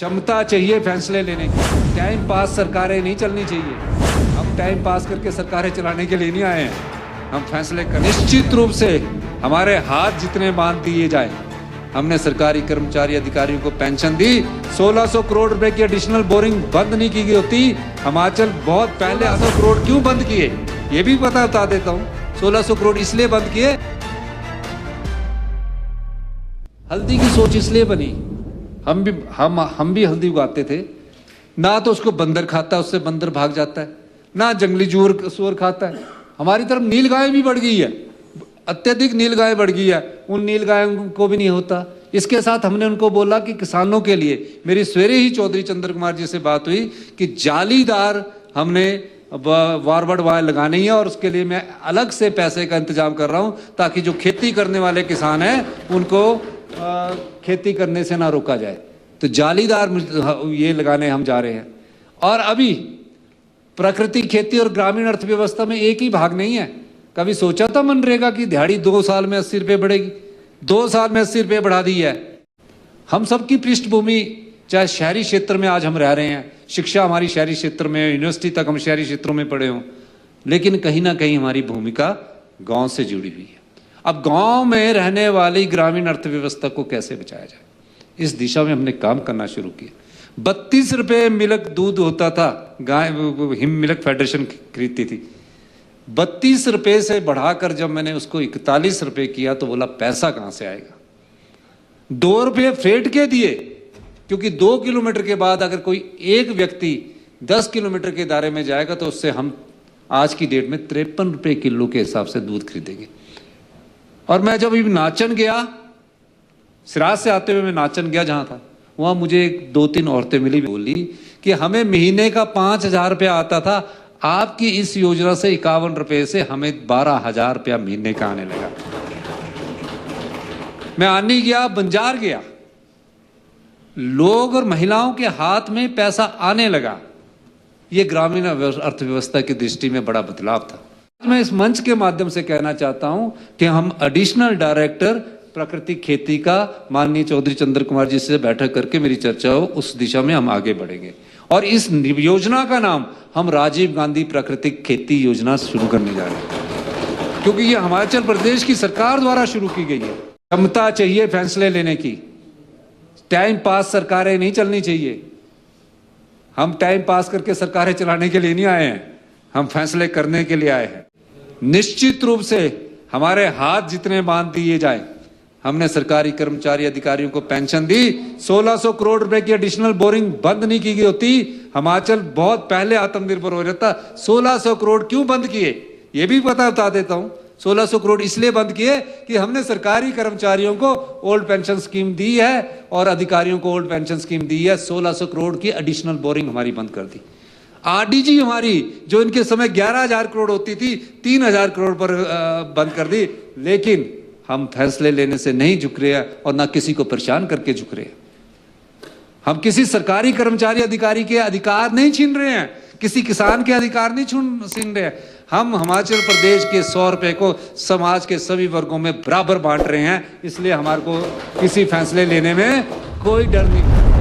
क्षमता चाहिए फैसले लेने की। टाइम पास सरकारें नहीं चलनी चाहिए। हम टाइम पास करके सरकारें चलाने के लिए नहीं आए हैं, हम फैसले कर। निश्चित रूप से हमारे हाथ जितने बांध दिए जाए। हमने सरकारी कर्मचारी अधिकारियों को पेंशन दी। 1600 करोड़ रुपए की एडिशनल बोरिंग बंद नहीं की गई होती। हिमाचल बहुत पहले 100 करोड़ क्यों बंद किए ये भी बता देता हूँ। 1600 करोड़ इसलिए बंद किए, हल्दी की सोच इसलिए बनी। हम भी हल्दी उगाते थे ना, तो उसको बंदर खाता है, उससे बंदर भाग जाता है, ना जंगली सूअर खाता है। हमारी तरफ नीलगाय भी बढ़ गई है, अत्यधिक नीलगाय बढ़ गई है, उन नीलगायों को भी नहीं होता। इसके साथ हमने उनको बोला कि किसानों के लिए, मेरी सवेरे ही चौधरी चंद्र कुमार जी से बात हुई कि जालीदार हमने वारबड वायर लगानी है और उसके लिए मैं अलग से पैसे का इंतजाम कर रहा हूं, ताकि जो खेती करने वाले किसान हैं उनको खेती करने से ना रोका जाए। तो जालीदार ये लगाने हम जा रहे हैं। और अभी प्राकृतिक खेती और ग्रामीण अर्थव्यवस्था में एक ही भाग नहीं है। कभी सोचा था मनरेगा की दिहाड़ी 2 साल में 80 रुपये बढ़ेगी? 2 साल में 80 रुपये बढ़ा दी है। हम सबकी पृष्ठभूमि, चाहे शहरी क्षेत्र में आज हम रह रहे हैं, शिक्षा हमारी शहरी क्षेत्र में, यूनिवर्सिटी तक हम शहरी क्षेत्रों में पढ़े हों, लेकिन कहीं ना कहीं हमारी भूमिका गांव से जुड़ी हुई है। अब गांव में रहने वाली ग्रामीण अर्थव्यवस्था को कैसे बचाया जाए, इस दिशा में हमने काम करना शुरू किया। 32 रुपये मिल्क दूध होता था, गाय हिम मिल्क फेडरेशन खरीदती थी। 32 रुपये से बढ़ाकर जब मैंने उसको 41 रुपये किया तो बोला पैसा कहां से आएगा। 2 रुपये फ्रेट के दिए, क्योंकि 2 किलोमीटर के बाद अगर कोई एक व्यक्ति 10 किलोमीटर के दायरे में जाएगा तो उससे हम आज की डेट में 53 रुपये किलो के हिसाब से दूध खरीदेंगे। और मैं जब नाचन गया, सिराज से आते हुए मैं नाचन गया जहां था, वहां मुझे 2-3 औरतें मिली, बोली कि हमें महीने का 5000 रुपया आता था, आपकी इस योजना से 51 रुपये से हमें 12,000 रुपया महीने का आने लगा। मैं आनी गया, बंजार गया, लोग और महिलाओं के हाथ में पैसा आने लगा। यह ग्रामीण अर्थव्यवस्था की दृष्टि में बड़ा बदलाव था। मैं इस मंच के माध्यम से कहना चाहता हूं कि हम एडिशनल डायरेक्टर प्राकृतिक खेती का माननीय चौधरी चंद्र कुमार जी से बैठक करके मेरी चर्चा हो, उस दिशा में हम आगे बढ़ेंगे। और इस योजना का नाम हम राजीव गांधी प्राकृतिक खेती योजना शुरू करने जा रहे हैं, क्योंकि ये हिमाचल प्रदेश की सरकार द्वारा शुरू की गई है। क्षमता चाहिए फैसले लेने की। टाइम पास सरकारें नहीं चलनी चाहिए। हम टाइम पास करके सरकारें चलाने के लिए नहीं आए हैं, हम फैसले करने के लिए आए हैं। निश्चित रूप से हमारे हाथ जितने बांध दिए जाए। हमने सरकारी कर्मचारी अधिकारियों को पेंशन दी। 1600 करोड़ रुपए की एडिशनल बोरिंग बंद नहीं की गई होती, हिमाचल बहुत पहले आत्मनिर्भर हो जाता। 1600 करोड़ क्यों बंद किए ये भी बता देता हूं। 1600 करोड़ इसलिए बंद किए कि हमने सरकारी कर्मचारियों को ओल्ड पेंशन स्कीम दी है और अधिकारियों को ओल्ड पेंशन स्कीम दी है। 1600 करोड़ की एडिशनल बोरिंग हमारी बंद कर दी। आरडीजी हमारी जो इनके समय 11,000 करोड़ होती थी, 3,000 करोड़ पर बंद कर दी। लेकिन हम फैसले लेने से नहीं झुक रहे हैं और ना किसी को परेशान करके झुक रहे हैं। हम किसी सरकारी कर्मचारी अधिकारी के अधिकार नहीं छीन रहे हैं, किसी किसान के अधिकार नहीं छीन रहे हैं। हम हिमाचल प्रदेश के 100 रुपए को समाज के सभी वर्गों में बराबर बांट रहे हैं। इसलिए हमारे को किसी फैसले लेने में कोई डर नहीं।